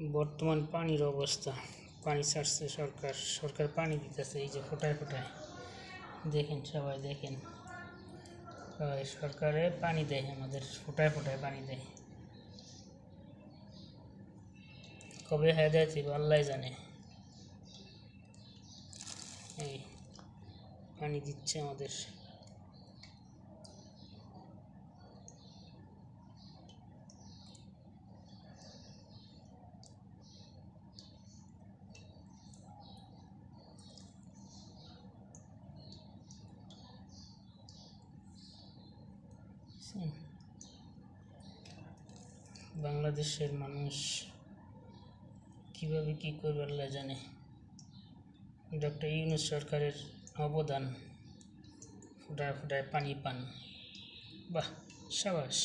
বর্তমান পানির অবস্থা। পানি ছাড়ছে সরকার, সরকার পানি দিতেছে, এই যে ফোটায় ফোটায় দেখেন, সবাই দেখেন, সবাই সরকারে পানি দেয়, আমাদের ফোটায় ফোটায় পানি দেয়। কবে হেদায়েত হইব আল্লাহ জানে। এই পানি দিচ্ছে আমাদের। বাংলাদেশের মানুষ কিভাবে কি করবে আল্লাহ জানে। ডক্টর ইউনূস সরকারের অবদান, ফোটায় ফোটায় পানি পান, বাহ, সাবাস।